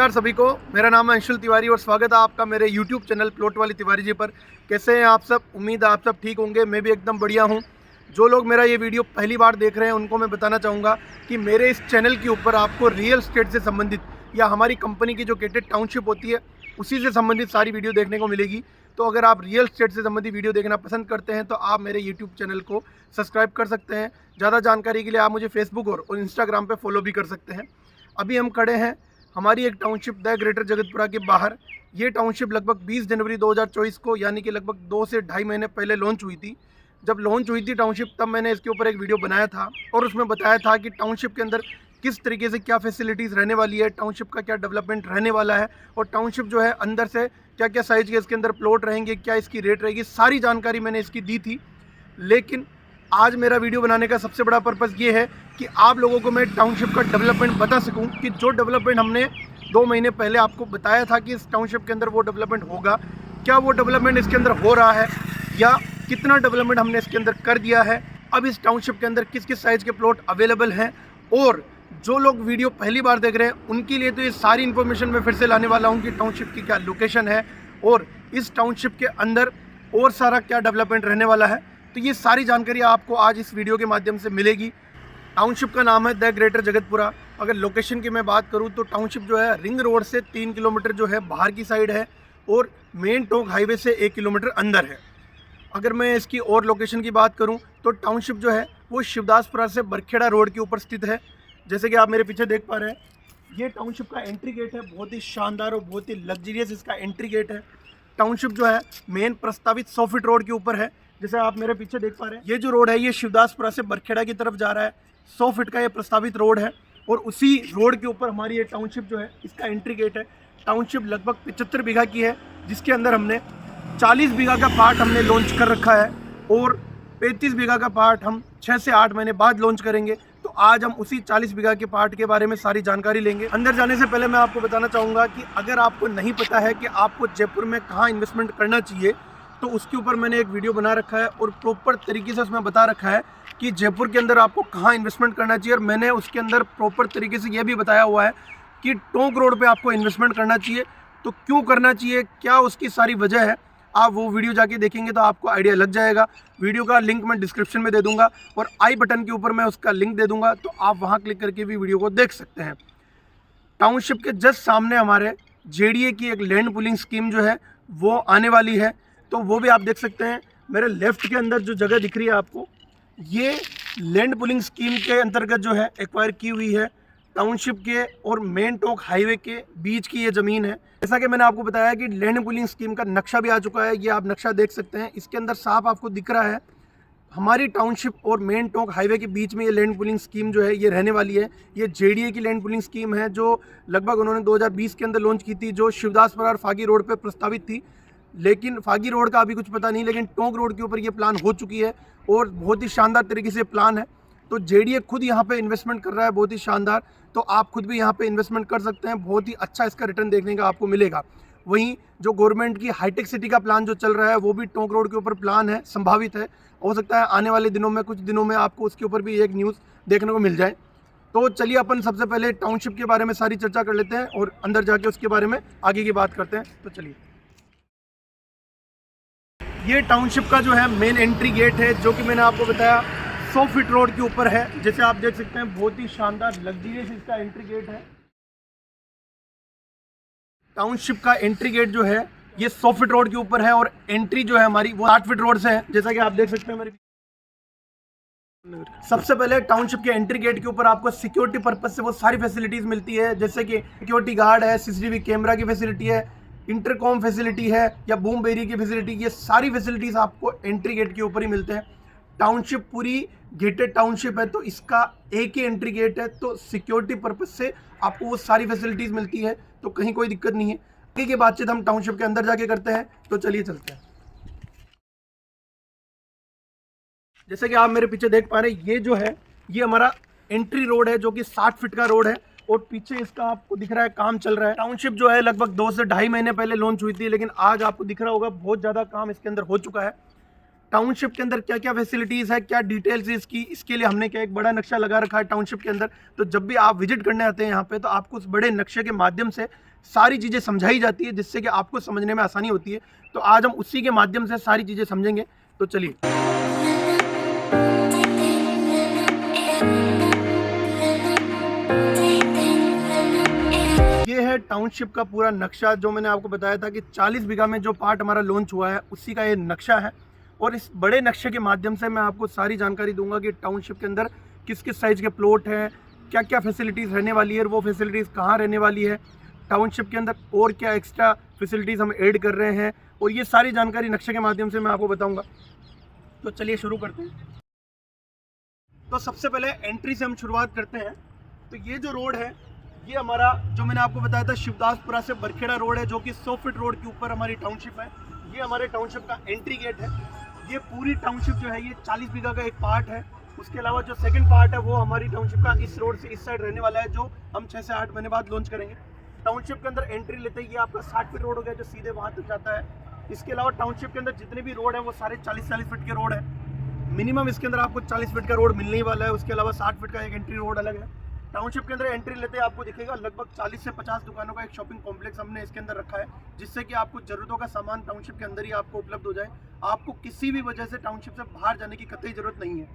नमस्कार सभी को, मेरा नाम है अंशुल तिवारी और स्वागत है आपका मेरे YouTube चैनल प्लॉट वाली तिवारी जी पर। कैसे हैं आप सब? उम्मीद है आप सब ठीक होंगे। मैं भी एकदम बढ़िया हूं। जो लोग मेरा ये वीडियो पहली बार देख रहे हैं उनको मैं बताना चाहूँगा कि मेरे इस चैनल के ऊपर आपको रियल एस्टेट से संबंधित या हमारी कंपनी की जो गेटेड टाउनशिप होती है उसी से संबंधित सारी वीडियो देखने को मिलेगी। तो अगर आप रियल एस्टेट से संबंधित वीडियो देखना पसंद करते हैं तो आप मेरे यूट्यूब चैनल को सब्सक्राइब कर सकते हैं। ज़्यादा जानकारी के लिए आप मुझे फेसबुक और इंस्टाग्राम पर फॉलो भी कर सकते हैं। अभी हम खड़े हैं हमारी एक टाउनशिप द ग्रेटर जगतपुरा के बाहर। ये टाउनशिप लगभग 20 जनवरी 2024 को यानी कि लगभग 2 से ढाई महीने पहले लॉन्च हुई थी। जब लॉन्च हुई थी टाउनशिप तब मैंने इसके ऊपर एक वीडियो बनाया था और उसमें बताया था कि टाउनशिप के अंदर किस तरीके से क्या फैसिलिटीज़ रहने वाली है, टाउनशिप का क्या डेवलपमेंट रहने वाला है और टाउनशिप जो है अंदर से क्या क्या साइज़ के इसके अंदर प्लॉट रहेंगे, क्या इसकी रेट रहेगी, सारी जानकारी मैंने इसकी दी थी। लेकिन आज मेरा वीडियो बनाने का सबसे बड़ा पर्पज़ ये है कि आप लोगों को मैं टाउनशिप का डेवलपमेंट बता सकूं कि जो डेवलपमेंट हमने 2 महीने पहले आपको बताया था कि इस टाउनशिप के अंदर वो डेवलपमेंट होगा, क्या वो डेवलपमेंट इसके अंदर हो रहा है या कितना डेवलपमेंट हमने इसके अंदर कर दिया है। अब इस टाउनशिप के अंदर किस किस साइज़ के प्लॉट अवेलेबल हैं और जो लोग वीडियो पहली बार देख रहे हैं उनके लिए तो ये सारी इन्फॉर्मेशन मैं फिर से लाने वाला हूँ कि टाउनशिप की क्या लोकेशन है और इस टाउनशिप के अंदर और सारा क्या डेवलपमेंट रहने वाला है। तो ये सारी जानकारी आपको आज इस वीडियो के माध्यम से मिलेगी। टाउनशिप का नाम है द ग्रेटर जगतपुरा। अगर लोकेशन की मैं बात करूं तो टाउनशिप जो है रिंग रोड से 3 किलोमीटर जो है बाहर की साइड है और मेन टोंक हाईवे से 1 किलोमीटर अंदर है। अगर मैं इसकी और लोकेशन की बात करूं तो टाउनशिप जो है वो शिवदासपुरा से बरखेड़ा रोड के ऊपर स्थित है। जैसे कि आप मेरे पीछे देख पा रहे हैं, ये टाउनशिप का एंट्री गेट है। बहुत ही शानदार और बहुत ही लग्जरियस इसका एंट्री गेट है। टाउनशिप जो है मेन प्रस्तावित 100 फीट रोड के ऊपर है। जैसे आप मेरे पीछे देख पा रहे हैं, ये जो रोड है ये शिवदासपुरा से बरखेड़ा की तरफ जा रहा है। 100 फीट का ये प्रस्तावित रोड है और उसी रोड के ऊपर हमारी ये टाउनशिप जो है इसका एंट्री गेट है। टाउनशिप लगभग 75 बीघा की है, जिसके अंदर हमने 40 बीघा का पार्ट हमने लॉन्च कर रखा है और 35 बीघा का पार्ट हम 6 से 8 महीने बाद लॉन्च करेंगे। तो आज हम उसी 40 बीघा के पार्ट के बारे में सारी जानकारी लेंगे। अंदर जाने से पहले मैं आपको बताना चाहूँगा कि अगर आपको नहीं पता है कि आपको जयपुर में कहाँ इन्वेस्टमेंट करना चाहिए तो उसके ऊपर मैंने एक वीडियो बना रखा है और प्रॉपर तरीके से उसमें बता रखा है कि जयपुर के अंदर आपको कहाँ इन्वेस्टमेंट करना चाहिए। और मैंने उसके अंदर प्रॉपर तरीके से यह भी बताया हुआ है कि टोंक रोड पे आपको इन्वेस्टमेंट करना चाहिए। तो क्यों करना चाहिए, क्या उसकी सारी वजह है, आप वो वीडियो जाके देखेंगे तो आपको आइडिया लग जाएगा। वीडियो का लिंक मैं डिस्क्रिप्शन में दे दूंगा और आई बटन के ऊपर मैं उसका लिंक दे दूंगा, तो आप वहाँ क्लिक करके भी वीडियो को देख सकते हैं। टाउनशिप के जस्ट सामने हमारे जेडीए की एक लैंड पुलिंग स्कीम जो है वो आने वाली है, तो वो भी आप देख सकते हैं। मेरे लेफ्ट के अंदर जो जगह दिख रही है आपको, ये लैंड पुलिंग स्कीम के अंतर्गत जो है एक्वायर की हुई है। टाउनशिप के और मेन टोंक हाईवे के बीच की ये ज़मीन है। जैसा कि मैंने आपको बताया कि लैंड पुलिंग स्कीम का नक्शा भी आ चुका है, ये आप नक्शा देख सकते हैं। इसके अंदर साफ आपको दिख रहा है हमारी टाउनशिप और मेन टोंक हाईवे के बीच में ये लैंड पुलिंग स्कीम जो है ये रहने वाली है। ये जेडीए की लैंड पुलिंग स्कीम है जो लगभग उन्होंने 2020 के अंदर लॉन्च की थी, जो शिवदासपुरा और फागी रोड पर प्रस्तावित थी। लेकिन फागी रोड का अभी कुछ पता नहीं, लेकिन टोंक रोड के ऊपर ये प्लान हो चुकी है और बहुत ही शानदार तरीके से प्लान है। तो जेडीए खुद यहाँ पे इन्वेस्टमेंट कर रहा है, बहुत ही शानदार। तो आप खुद भी यहाँ पे इन्वेस्टमेंट कर सकते हैं, बहुत ही अच्छा इसका रिटर्न देखने का आपको मिलेगा। वहीं जो गवर्नमेंट की हाईटेक सिटी का प्लान जो चल रहा है वो भी टोंक रोड के ऊपर प्लान है, संभावित है। हो सकता है आने वाले दिनों में, कुछ दिनों में आपको उसके ऊपर भी एक न्यूज़ देखने को मिल जाए। तो चलिए अपन सबसे पहले टाउनशिप के बारे में सारी चर्चा कर लेते हैं और अंदर जाके उसके बारे में आगे की बात करते हैं। तो चलिए, ये टाउनशिप का जो है मेन एंट्री गेट है, जो कि मैंने आपको बताया 100 फीट रोड के ऊपर है। जैसे आप देख सकते हैं बहुत ही शानदार लग्जरियस इसका एंट्री गेट है। टाउनशिप का एंट्री गेट जो है ये 100 फीट रोड के ऊपर है और एंट्री जो है हमारी वो 8 फीट रोड से है, जैसा कि आप देख सकते हैं मेरे। सबसे पहले टाउनशिप के एंट्री गेट के ऊपर आपको सिक्योरिटी पर्पज से वो सारी फैसिलिटीज मिलती है, जैसे कि सिक्योरिटी गार्ड है, सीसीटीवी कैमरा की फैसिलिटी है, इंटरकॉम फैसिलिटी है या बूम बेरी की फैसिलिटी। ये सारी फैसिलिटीज आपको एंट्री गेट के ऊपर ही मिलते हैं। टाउनशिप पूरी गेटेड टाउनशिप है तो इसका एक ही एंट्री गेट है, तो सिक्योरिटी पर्पज से आपको वो सारी फैसिलिटीज मिलती है, तो कहीं कोई दिक्कत नहीं है। आगे की बातचीत हम टाउनशिप के अंदर जाके करते हैं, तो चलिए चलते हैं। जैसे कि आप मेरे पीछे देख पा रहे हैं, ये जो है ये हमारा एंट्री रोड है जो कि 60 फीट का रोड है और पीछे इसका आपको दिख रहा है काम चल रहा है। टाउनशिप जो है लगभग 2 से ढाई महीने पहले लॉन्च हुई थी, लेकिन आज आपको दिख रहा होगा बहुत ज़्यादा काम इसके अंदर हो चुका है। टाउनशिप के अंदर क्या क्या फैसिलिटीज़ है, क्या डिटेल्स है इसकी, इसके लिए हमने क्या एक बड़ा नक्शा लगा रखा है टाउनशिप के अंदर। तो जब भी आप विजिट करने आते हैं यहाँ पे तो आपको उस बड़े नक्शे के माध्यम से सारी चीज़ें समझाई जाती है, जिससे कि आपको समझने में आसानी होती है। तो आज हम उसी के माध्यम से सारी चीज़ें समझेंगे। तो चलिए, ये है टाउनशिप का पूरा नक्शा, जो मैंने आपको बताया था कि 40 बीघा में जो पार्ट हमारा लॉन्च हुआ है उसी का ये नक्शा है। और इस बड़े नक्शे के माध्यम से मैं आपको सारी जानकारी दूंगा कि टाउनशिप के अंदर किस किस साइज़ के प्लॉट हैं, क्या क्या फैसिलिटीज़ रहने वाली है, वो फैसिलिटीज़ कहाँ रहने वाली है, टाउनशिप के अंदर और क्या एक्स्ट्रा फैसिलिटीज़ हम ऐड कर रहे हैं, और ये सारी जानकारी नक्शे के माध्यम से मैं आपको बताऊँगा। तो चलिए शुरू करते हैं। तो सबसे पहले एंट्री से हम शुरुआत करते हैं। तो ये जो रोड है, ये हमारा जो मैंने आपको बताया था शिवदासपुरा से बरखेड़ा रोड है, जो कि 100 फीट रोड के ऊपर हमारी टाउनशिप है। ये हमारे टाउनशिप का एंट्री गेट है। ये पूरी टाउनशिप जो है ये 40 बीघा का एक पार्ट है। उसके अलावा जो सेकंड पार्ट है वो हमारी टाउनशिप का इस रोड से इस साइड रहने वाला है, जो हम 6 से 8 महीने बाद लॉन्च करेंगे। टाउनशिप के अंदर एंट्री लेते ही ये आपका 60 फीट रोड हो गया, जो सीधे वहाँ तक जाता है। इसके अलावा टाउनशिप के अंदर जितने भी रोड है वो सारे 40-40 फीट के रोड है। मिनिमम इसके अंदर आपको 40 फीट का रोड मिलने ही वाला है। उसके अलावा 60 फीट का एक एंट्री रोड अलग है। टाउनशिप के अंदर एंट्री लेते हैं आपको दिखेगा लगभग 40 से 50 दुकानों का एक शॉपिंग कॉम्प्लेक्स हमने इसके अंदर रखा है, जिससे कि आपको जरूरतों का सामान टाउनशिप के अंदर ही आपको उपलब्ध हो जाए। आपको किसी भी वजह से टाउनशिप से बाहर जाने की कतई जरूरत नहीं है।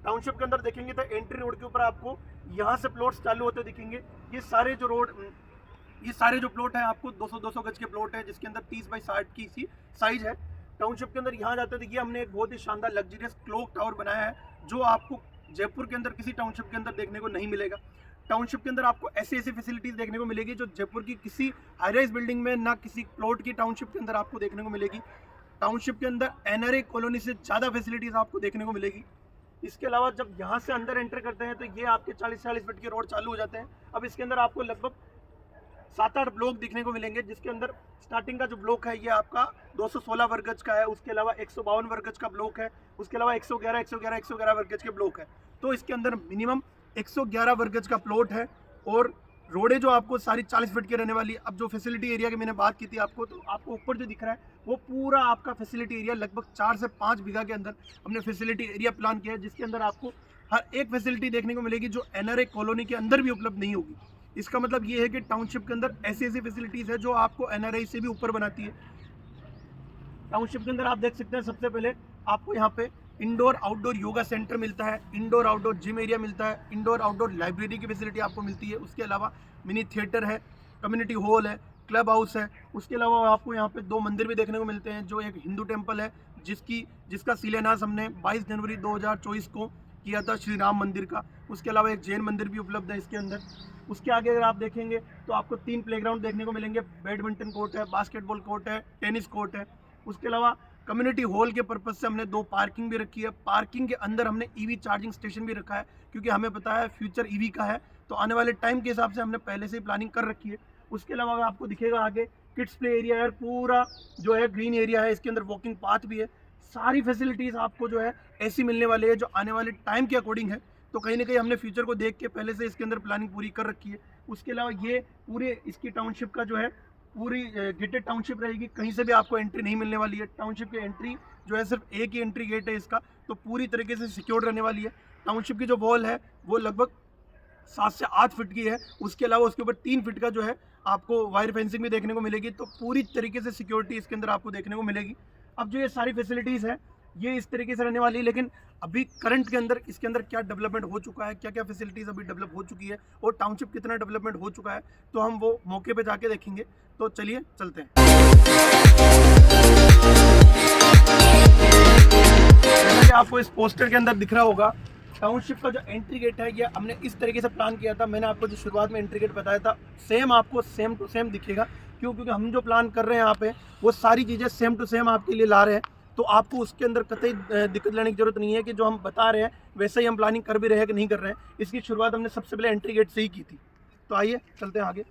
टाउनशिप के अंदर देखेंगे तो एंट्री रोड के ऊपर आपको यहाँ से प्लॉट्स चालू होते दिखेंगे। ये सारे जो प्लॉट है आपको 200-200 गज के प्लॉट है, जिसके अंदर 30 बाई 60 की सी साइज है। टाउनशिप के अंदर यहाँ जाते देखिए हमने एक बहुत ही शानदार लग्जरियस क्लॉक टावर बनाया है, जो आपको जयपुर के अंदर किसी टाउनशिप के अंदर देखने को नहीं मिलेगा। टाउनशिप के अंदर आपको ऐसी फैसिलिटीज़ देखने को मिलेगी जो जयपुर की किसी हाई राइज बिल्डिंग में ना किसी प्लॉट की टाउनशिप के अंदर आपको देखने को मिलेगी। टाउनशिप के अंदर एनआरए कॉलोनी से ज़्यादा फैसिलिटीज़ आपको देखने को मिलेगी। इसके अलावा जब यहाँ से अंदर एंटर करते हैं तो ये आपके 40-40 फीट के रोड चालू हो जाते हैं। अब इसके अंदर आपको लगभग 7-8 ब्लॉक दिखने को मिलेंगे, जिसके अंदर स्टार्टिंग का जो ब्लॉक है ये आपका 216 वर्ग गज का है। उसके अलावा 152 वर्ग गज का ब्लॉक है। उसके अलावा 111 वर्ग गज के ब्लॉक है। तो इसके अंदर मिनिमम 111 वर्ग गज का प्लॉट है। और रोडें जो आपको सारी 40 फीट की रहने वाली है। अब जो फैसिलिटी एरिया की मैंने बात की थी आपको, तो आपको ऊपर जो दिख रहा है वो पूरा आपका फैसिलिटी एरिया लगभग 4 से 5 बीघा के अंदर हमने फैसिलिटी एरिया प्लान किया है, जिसके अंदर आपको हर एक फैसिलिटी देखने को मिलेगी जो एनआरए कॉलोनी के अंदर भी उपलब्ध नहीं होगी। इसका मतलब ये है कि टाउनशिप के अंदर ऐसी फैसिलिटीज़ है जो आपको एनआरआई से भी ऊपर बनाती है। टाउनशिप के अंदर आप देख सकते हैं सबसे पहले आपको यहाँ पे इंडोर आउटडोर योगा सेंटर मिलता है, इंडोर आउटडोर जिम एरिया मिलता है, इंडोर आउटडोर लाइब्रेरी की फैसिलिटी आपको मिलती है। उसके अलावा मिनी थिएटर है, कम्युनिटी हॉल है, क्लब हाउस है। उसके अलावा आपको यहाँ पे 2 मंदिर भी देखने को मिलते हैं, जो एक हिंदू टेम्पल है जिसका शिलान्यास हमने 22 जनवरी 2024 को किया था, श्री राम मंदिर का। उसके अलावा एक जैन मंदिर भी उपलब्ध है इसके अंदर। उसके आगे अगर आप देखेंगे तो आपको 3 प्लेग्राउंड देखने को मिलेंगे, बैडमिंटन कोर्ट है, बास्केटबॉल कोर्ट है, टेनिस कोर्ट है। उसके अलावा कम्युनिटी हॉल के पर्पज से हमने 2 पार्किंग भी रखी है। पार्किंग के अंदर हमने ईवी चार्जिंग स्टेशन भी रखा है, क्योंकि हमें पता है फ्यूचर ईवी का है, तो आने वाले टाइम के हिसाब से हमने पहले से ही प्लानिंग कर रखी है। उसके अलावा आपको दिखेगा आगे किड्स प्ले एरिया है, पूरा जो है ग्रीन एरिया है, इसके अंदर वॉकिंग पाथ भी है। सारी फैसिलिटीज़ आपको जो है ऐसी मिलने वाली है जो आने वाले टाइम के अकॉर्डिंग है। तो कहीं ना कहीं हमने फ्यूचर को देख के पहले से इसके अंदर प्लानिंग पूरी कर रखी है। उसके अलावा ये पूरे इसकी टाउनशिप का जो है पूरी गेटेड टाउनशिप रहेगी, कहीं से भी आपको एंट्री नहीं मिलने वाली है। टाउनशिप की एंट्री जो है सिर्फ एक ही एंट्री गेट है इसका, तो पूरी तरीके से सिक्योर्ड रहने वाली है। टाउनशिप की जो वॉल है वो लगभग 7 से 8 फीट की है। उसके अलावा उसके ऊपर 3 फीट का जो है आपको वायर फेंसिंग भी देखने को मिलेगी, तो पूरी तरीके से सिक्योरिटी इसके अंदर आपको देखने को मिलेगी। अब जो ये सारी फैसिलिटीज़ है ये इस तरीके से रहने वाली है, लेकिन अभी करंट के अंदर इसके अंदर क्या डेवलपमेंट हो चुका है, क्या क्या फैसिलिटीज़ अभी डेवलप हो चुकी है और टाउनशिप कितना डेवलपमेंट हो चुका है, तो हम वो मौके पे जाके देखेंगे। तो चलिए चलते हैं। जैसा कि आपको इस पोस्टर के अंदर दिख रहा होगा, टाउनशिप का जो एंट्री गेट है ये हमने इस तरीके से प्लान किया था। मैंने आपको जो शुरुआत में एंट्री गेट बताया था, सेम आपको सेम टू सेम दिखेगा। क्योंकि हम जो प्लान कर रहे हैं यहाँ पे वो सारी चीज़ें सेम टू सेम आपके लिए ला रहे हैं, तो आपको उसके अंदर कतई दिक्कत लेने की जरूरत नहीं है कि जो हम बता रहे हैं वैसे ही हम प्लानिंग कर भी रहे हैं कि नहीं कर रहे हैं। इसकी शुरुआत हमने सबसे पहले एंट्री गेट से ही की थी। तो आइए चलते हैं आगे।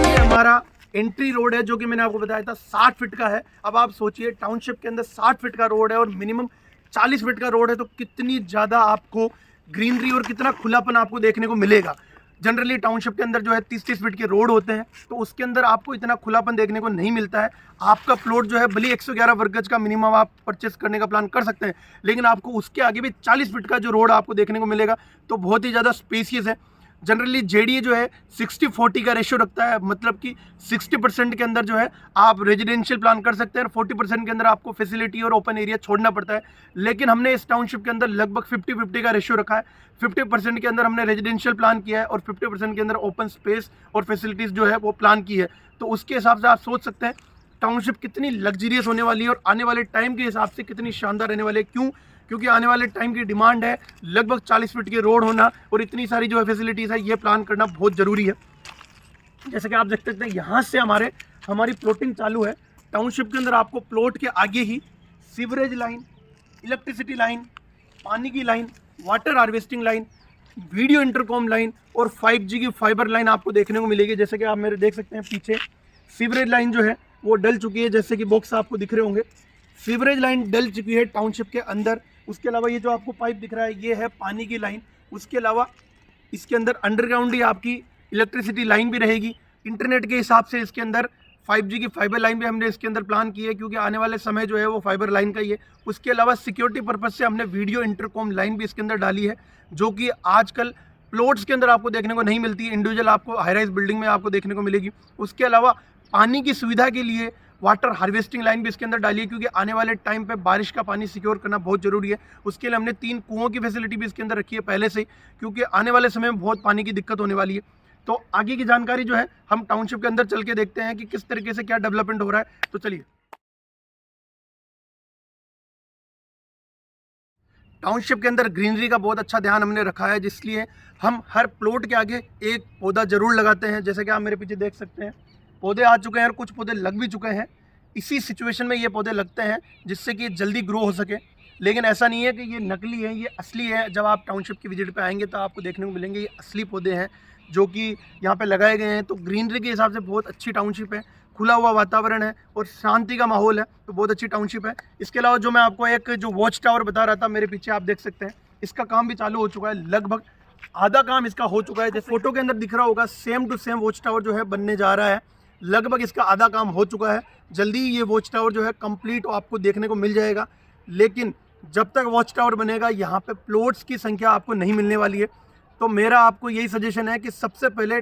ये हमारा एंट्री रोड है जो कि मैंने आपको बताया था 60 फीट का है। अब आप सोचिए टाउनशिप के अंदर 60 फीट का रोड है और मिनिमम 40 फीट का रोड है, तो कितनी ज़्यादा आपको ग्रीनरी और कितना खुलापन आपको देखने को मिलेगा। जनरली टाउनशिप के अंदर जो है 30-30 फीट के रोड होते हैं, तो उसके अंदर आपको इतना खुलापन देखने को नहीं मिलता है। आपका प्लॉट जो है भले 111 वर्ग गज का मिनिमम आप परचेस करने का प्लान कर सकते हैं, लेकिन आपको उसके आगे भी 40 फीट का जो रोड आपको देखने को मिलेगा, तो बहुत ही ज़्यादा स्पेसियस है। जनरली जेडीए जो है 60-40 का रेशियो रखता है, मतलब कि 60% के अंदर जो है आप रेजिडेंशियल प्लान कर सकते हैं और 40% के अंदर आपको फैसिलिटी और ओपन एरिया छोड़ना पड़ता है। लेकिन हमने इस टाउनशिप के अंदर लगभग 50-50 का रेशियो रखा है। 50% के अंदर हमने रेजिडेंशियल प्लान किया है और 50% के अंदर ओपन स्पेस और फैसिलिटीज़ जो है वो प्लान की है। तो उसके हिसाब से आप सोच सकते हैं टाउनशिप कितनी लग्जरियस होने वाली है और आने वाले टाइम के हिसाब से कितनी शानदार रहने वाली है। क्यों? क्योंकि आने वाले टाइम की डिमांड है लगभग 40 फीट के रोड होना और इतनी सारी जो है फैसिलिटीज़ है, ये प्लान करना बहुत ज़रूरी है। जैसे कि आप देख सकते हैं यहाँ से हमारी प्लॉटिंग चालू है। टाउनशिप के अंदर आपको प्लॉट के आगे ही सीवरेज लाइन, इलेक्ट्रिसिटी लाइन, पानी की line, water harvesting line, video intercom line और 5G की फाइबर लाइन आपको देखने को मिलेगी। जैसे कि आप मेरे देख सकते हैं पीछे सीवरेज लाइन जो है वो डल चुकी है, जैसे कि बॉक्स आपको दिख रहे होंगे। सीवरेज लाइन डल चुकी है टाउनशिप के अंदर। उसके अलावा ये जो आपको पाइप दिख रहा है ये है पानी की लाइन। उसके अलावा इसके अंदर अंडरग्राउंड ही आपकी इलेक्ट्रिसिटी लाइन भी रहेगी। इंटरनेट के हिसाब से इसके अंदर 5G की फाइबर लाइन भी हमने इसके अंदर प्लान की है, क्योंकि आने वाले समय जो है वो फाइबर लाइन का ही है। उसके अलावा सिक्योरिटी पर्पज़ से हमने वीडियो इंटरकॉम लाइन भी इसके अंदर डाली है, जो कि आजकल प्लॉट्स के अंदर आपको देखने को नहीं मिलती है, इंडिविजुअल आपको हाई राइज बिल्डिंग में आपको देखने को मिलेगी। उसके अलावा पानी की सुविधा के लिए वाटर हार्वेस्टिंग लाइन भी इसके अंदर डाली है, क्योंकि आने वाले टाइम पे बारिश का पानी सिक्योर करना बहुत ज़रूरी है। उसके लिए हमने 3 कुओं की फैसिलिटी भी इसके अंदर रखी है पहले से ही, क्योंकि आने वाले समय में बहुत पानी की दिक्कत होने वाली है। तो आगे की जानकारी जो है हम टाउनशिप के अंदर चल के देखते हैं कि किस तरीके से क्या डेवलपमेंट हो रहा है। तो चलिए, टाउनशिप के अंदर ग्रीनरी का बहुत अच्छा ध्यान हमने रखा है, जिसलिए हम हर प्लॉट के आगे एक पौधा जरूर लगाते हैं। जैसे कि आप मेरे पीछे देख सकते हैं पौधे आ चुके हैं और कुछ पौधे लग भी चुके हैं। इसी सिचुएशन में ये पौधे लगते हैं जिससे कि जल्दी ग्रो हो सके। लेकिन ऐसा नहीं है कि ये नकली है, ये असली है। जब आप टाउनशिप की विजिट पे आएंगे तो आपको देखने को मिलेंगे ये असली पौधे हैं जो कि यहाँ पे लगाए गए हैं। तो ग्रीनरी के हिसाब से बहुत अच्छी टाउनशिप है, खुला हुआ वातावरण है और शांति का माहौल है, तो बहुत अच्छी टाउनशिप है। इसके अलावा जो मैं आपको एक जो वॉच टावर बता रहा था मेरे पीछे आप देख सकते हैं, इसका काम भी चालू हो चुका है। लगभग आधा काम इसका हो चुका है। जैसे फोटो के अंदर दिख रहा होगा same to same watch tower जो है बनने जा रहा है। लगभग इसका आधा काम हो चुका है। जल्दी ही ये वॉच टावर जो है कंप्लीट आपको देखने को मिल जाएगा। लेकिन जब तक वॉच टावर बनेगा यहाँ पे प्लॉट्स की संख्या आपको नहीं मिलने वाली है। तो मेरा आपको यही सजेशन है कि सबसे पहले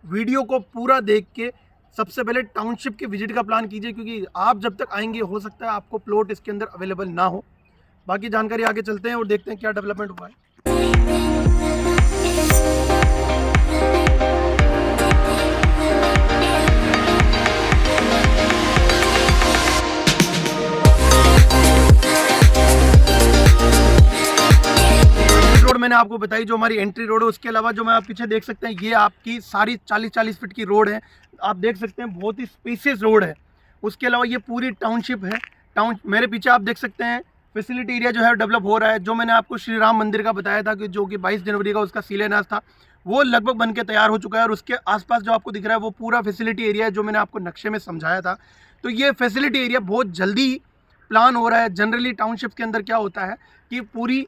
वीडियो को पूरा देख के सबसे पहले टाउनशिप की विजिट का प्लान कीजिए, क्योंकि आप जब तक आएंगे हो सकता है आपको प्लॉट इसके अंदर अवेलेबल ना हो। बाकी जानकारी आगे चलते हैं और देखते हैं क्या डेवलपमेंट हुआ है। मैंने आपको बताई जो हमारी एंट्री रोड है। उसके अलावा जो मैं आप पीछे देख सकते हैं ये आपकी सारी 40-40 फीट की रोड है। आप देख सकते हैं बहुत ही स्पेसियस रोड है। उसके अलावा ये पूरी टाउनशिप है। मेरे पीछे आप देख सकते हैं फैसिलिटी एरिया जो है डेवलप हो रहा है। जो मैंने आपको श्री राम मंदिर का बताया था कि जो कि 22 जनवरी का उसका शिलान्यास था, वो लगभग बन के तैयार हो चुका है। और उसके आसपास जो आपको दिख रहा है वो पूरा फैसिलिटी एरिया है, जो मैंने आपको नक्शे में समझाया था। तो ये फैसिलिटी एरिया बहुत जल्दी प्लान हो रहा है। जनरली टाउनशिप के अंदर क्या होता है कि पूरी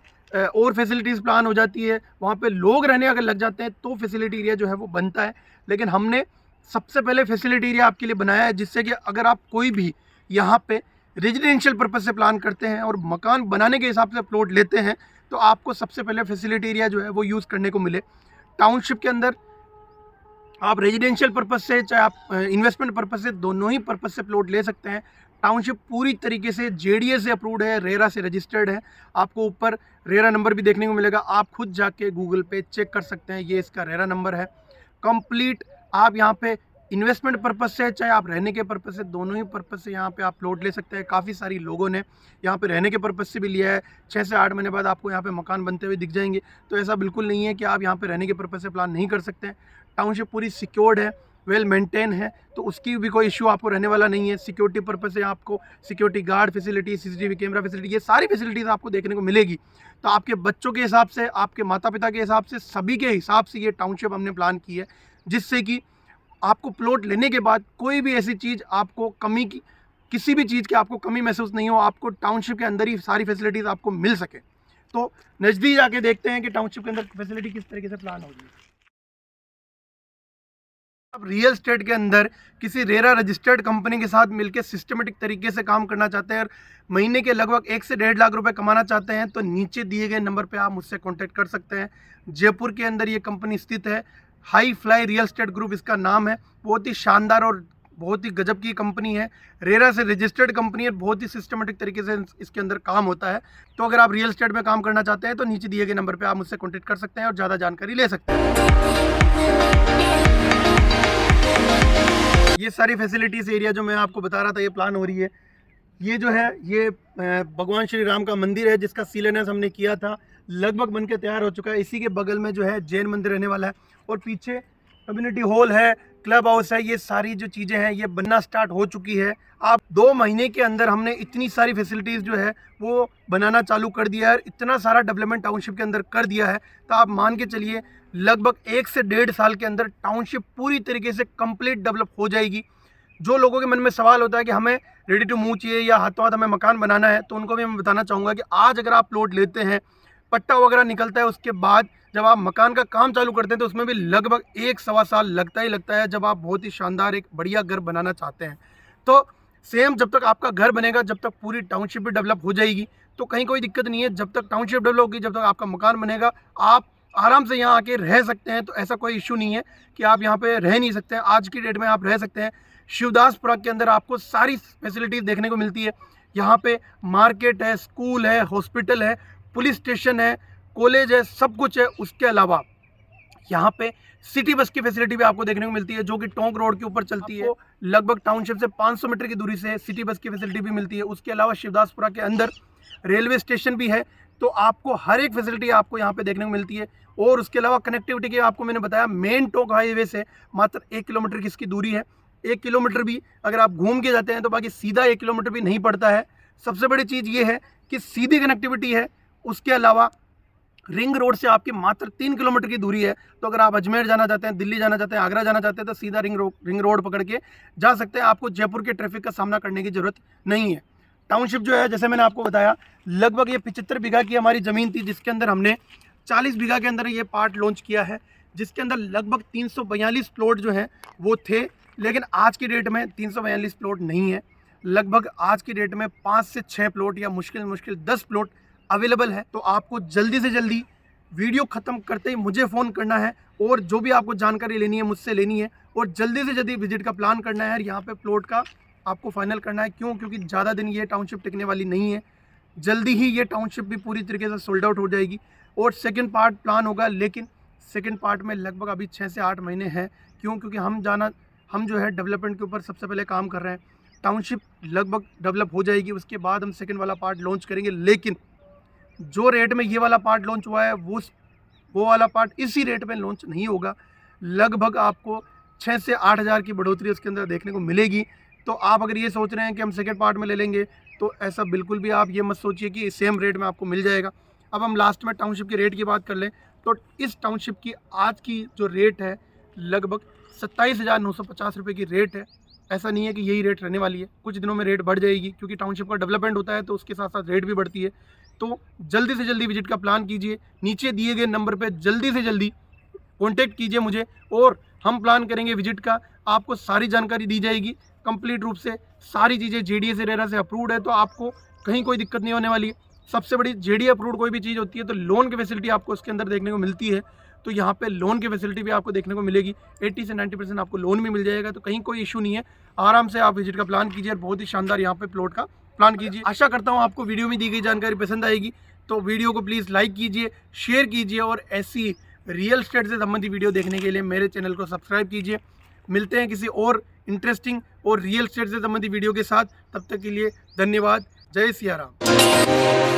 और फैसिलिटीज़ प्लान हो जाती है, वहाँ पे लोग रहने अगर लग जाते हैं तो फैसिलिटी एरिया जो है वो बनता है। लेकिन हमने सबसे पहले फैसिलिटी एरिया आपके लिए बनाया है, जिससे कि अगर आप कोई भी यहाँ पे रेजिडेंशियल पर्पज़ से प्लान करते हैं और मकान बनाने के हिसाब से प्लॉट लेते हैं, तो आपको सबसे पहले फैसिलिटी एरिया जो है वो यूज़ करने को मिले। टाउनशिप के अंदर आप रेजिडेंशियल पर्पज़ से चाहे आप इन्वेस्टमेंट पर्पज़ से, दोनों ही पर्पज़ से प्लॉट ले सकते हैं। टाउनशिप पूरी तरीके से जेडीए से अप्रूव्ड है, रेरा से रजिस्टर्ड है। आपको ऊपर रेरा नंबर भी देखने को मिलेगा, आप खुद जाके गूगल पे चेक कर सकते हैं, ये इसका रेरा नंबर है। कंप्लीट आप यहाँ पे इन्वेस्टमेंट पर्पज़ से चाहे आप रहने के पर्पज़ से, दोनों ही पर्पज़ से यहाँ पे आप प्लॉट ले सकते हैं। काफ़ी सारी लोगों ने यहाँ पे रहने के पर्पज़ से भी लिया है। 6 से 8 महीने बाद आपको यहाँ पे मकान बनते हुए दिख जाएंगे। तो ऐसा बिल्कुल नहीं है कि आप यहाँ पे रहने के पर्पज़ से प्लान नहीं कर सकते हैं। टाउनशिप पूरी सिक्योर्ड है, वेल मेंटेन है, तो उसकी भी कोई इशू आपको रहने वाला नहीं है। सिक्योरिटी पर्पज़ से आपको security guard facility, CCTV camera facility, ये सारी फैसिलिटीज़ आपको देखने को मिलेगी। तो आपके बच्चों के हिसाब से, आपके माता पिता के हिसाब से, सभी के हिसाब से ये टाउनशिप हमने प्लान की है, जिससे कि आपको प्लॉट लेने के बाद कोई भी ऐसी चीज़ आपको कमी की, किसी भी चीज़ की आपको कमी महसूस नहीं हो। आपको टाउनशिप के अंदर ही सारी फैसिलिटीज़ आपको मिल सके। तो नज़दीक जाके देखते हैं कि टाउनशिप के अंदर फैसिलिटी किस तरीके से प्लान होगी। आप रियल एस्टेट के अंदर किसी रेरा रजिस्टर्ड कंपनी के साथ मिलकर सिस्टमेटिक तरीके से काम करना चाहते हैं और महीने के लगभग 1 से 1.5 लाख रुपए कमाना चाहते हैं तो नीचे दिए गए नंबर पे आप मुझसे कांटेक्ट कर सकते हैं। जयपुर के अंदर ये कंपनी स्थित है। High fly real estate group इसका नाम है। बहुत ही शानदार और बहुत ही गजब की कंपनी है। रेरा से रजिस्टर्ड कंपनी है। बहुत ही सिस्टमेटिक तरीके से इसके अंदर काम होता है। तो अगर आप रियल एस्टेट में काम करना चाहते हैं तो नीचे दिए गए नंबर पे आप मुझसे कांटेक्ट कर सकते हैं और ज़्यादा जानकारी ले सकते हैं। ये सारी फैसिलिटीज़ एरिया जो मैं आपको बता रहा था ये प्लान हो रही है। ये जो है ये भगवान श्री राम का मंदिर है जिसका शिलान्यास हमने किया था, लगभग बन के तैयार हो चुका है। इसी के बगल में जो है जैन मंदिर रहने वाला है और पीछे कम्युनिटी हॉल है, क्लब हाउस है। ये सारी जो चीज़ें हैं ये बनना स्टार्ट हो चुकी है। आप 2 महीने के अंदर हमने इतनी सारी फैसिलिटीज़ जो है वो बनाना चालू कर दिया है, इतना सारा डेवलपमेंट टाउनशिप के अंदर कर दिया है। तो आप मान के चलिए लगभग 1 से 1.5 साल के अंदर टाउनशिप पूरी तरीके से कंप्लीट डेवलप हो जाएगी। जो लोगों के मन में सवाल होता है कि हमें रेडी टू मूव चाहिए या हाथों हाथ हमें मकान बनाना है, तो उनको भी मैं बताना चाहूँगा कि आज अगर आप प्लॉट लेते हैं, पट्टा वगैरह निकलता है, उसके बाद जब आप मकान का काम चालू करते हैं तो उसमें भी लगभग 1-1.25 साल लगता ही लगता है जब आप बहुत ही शानदार एक बढ़िया घर बनाना चाहते हैं। तो सेम जब तक आपका घर बनेगा, जब तक पूरी टाउनशिप भी डेवलप हो जाएगी तो कहीं कोई दिक्कत नहीं है। जब तक टाउनशिप डेवलप होगी, जब तक आपका मकान बनेगा, आप आराम से यहाँ आके रह सकते हैं। तो ऐसा कोई इशू नहीं है कि आप यहाँ पे रह नहीं सकते हैं। आज की डेट में आप रह सकते हैं। शिवदासपुरा के अंदर आपको सारी फैसिलिटीज़ देखने को मिलती है। यहाँ पे मार्केट है, स्कूल है, हॉस्पिटल है, पुलिस स्टेशन है, कॉलेज है, सब कुछ है। उसके अलावा यहाँ पे सिटी बस की फैसिलिटी भी आपको देखने को मिलती है जो कि टोंक रोड के ऊपर चलती है। लगभग टाउनशिप से 500 मीटर की दूरी से सिटी बस की फैसिलिटी भी मिलती है। उसके अलावा शिवदासपुरा के अंदर रेलवे स्टेशन भी है। तो आपको हर एक फैसिलिटी आपको यहाँ पे देखने को मिलती है। और उसके अलावा कनेक्टिविटी की आपको मैंने बताया, मेन टोंक हाईवे से मात्र 1 किलोमीटर की इसकी दूरी है। 1 किलोमीटर भी अगर आप घूम के जाते हैं तो बाकी सीधा 1 किलोमीटर भी नहीं पड़ता है। सबसे बड़ी चीज़ ये है कि सीधी कनेक्टिविटी है। उसके अलावा रिंग रोड से आपकी मात्र 3 किलोमीटर की दूरी है। तो अगर आप अजमेर जाना चाहते हैं, दिल्ली जाना चाहते हैं, आगरा जाना चाहते हैं तो सीधा रिंग रोड पकड़ के जा सकते हैं। आपको जयपुर के ट्रैफिक का सामना करने की ज़रूरत नहीं है। टाउनशिप जो है, जैसे मैंने आपको बताया, लगभग ये 75 बीघा की हमारी ज़मीन थी जिसके अंदर हमने 40 बीघा के अंदर ये पार्ट लॉन्च किया है, जिसके अंदर लगभग 342 प्लॉट जो हैं वो थे। लेकिन आज की डेट में 342 प्लॉट नहीं है। लगभग आज की डेट में 5 से 6 प्लॉट या मुश्किल 10 प्लॉट अवेलेबल है। तो आपको जल्दी से जल्दी वीडियो ख़त्म करते ही मुझे फ़ोन करना है और जो भी आपको जानकारी लेनी है मुझसे लेनी है और जल्दी से जल्दी विजिट का प्लान करना है। यहाँ पे प्लॉट का आपको फाइनल करना है। क्योंकि ज़्यादा दिन ये टाउनशिप टिकने वाली नहीं है। जल्दी ही ये टाउनशिप भी पूरी तरीके से सोल्ड आउट हो जाएगी और सेकंड पार्ट प्लान होगा। लेकिन सेकंड पार्ट में लगभग अभी 6 से 8 महीने हैं। क्योंकि हम जो है डेवलपमेंट के ऊपर सबसे पहले काम कर रहे हैं। टाउनशिप लगभग डेवलप हो जाएगी, उसके बाद हम सेकंड वाला पार्ट लॉन्च करेंगे। लेकिन जो रेट में ये वाला पार्ट लॉन्च हुआ है वो वाला पार्ट इसी रेट में लॉन्च नहीं होगा। लगभग आपको 6 से 8 हज़ार की बढ़ोतरी उसके अंदर देखने को मिलेगी। तो आप अगर ये सोच रहे हैं कि हम सेकंड पार्ट में ले लेंगे तो ऐसा बिल्कुल भी आप ये मत सोचिए कि सेम रेट में आपको मिल जाएगा। अब हम लास्ट में टाउनशिप के रेट की बात कर लें तो इस टाउनशिप की आज की जो रेट है लगभग 27,950 रुपये की रेट है। ऐसा नहीं है कि यही रेट रहने वाली है, कुछ दिनों में रेट बढ़ जाएगी क्योंकि टाउनशिप का डेवलपमेंट होता है तो उसके साथ साथ रेट भी बढ़ती है। तो जल्दी से जल्दी विजिट का प्लान कीजिए। नीचे दिए गए नंबर पे जल्दी से जल्दी कॉन्टेक्ट कीजिए मुझे और हम प्लान करेंगे विजिट का। आपको सारी जानकारी दी जाएगी कंप्लीट रूप से। सारी चीज़ें JDA से रेरा से अप्रूव्ड है तो आपको कहीं कोई दिक्कत नहीं होने वाली है। सबसे बड़ी JDA अप्रूव्ड कोई भी चीज़ होती है तो लोन की फैसिलिटी आपको उसके अंदर देखने को मिलती है। तो यहाँ पे लोन की फैसिलिटी भी आपको देखने को मिलेगी। 80 से 90% आपको लोन भी मिल जाएगा। तो कहीं कोई इशू नहीं है। आराम से आप विजिट का प्लान कीजिए और बहुत ही शानदार यहाँ पे प्लॉट का प्लान कीजिए। आशा करता हूँ आपको वीडियो में दी गई जानकारी पसंद आएगी। तो वीडियो को प्लीज़ लाइक कीजिए, शेयर कीजिए और ऐसी रियल एस्टेट से संबंधित वीडियो देखने के लिए मेरे चैनल को सब्सक्राइब कीजिए। मिलते हैं किसी और इंटरेस्टिंग और रियल एस्टेट से संबंधित वीडियो के साथ। तब तक के लिए धन्यवाद। जय सिया राम।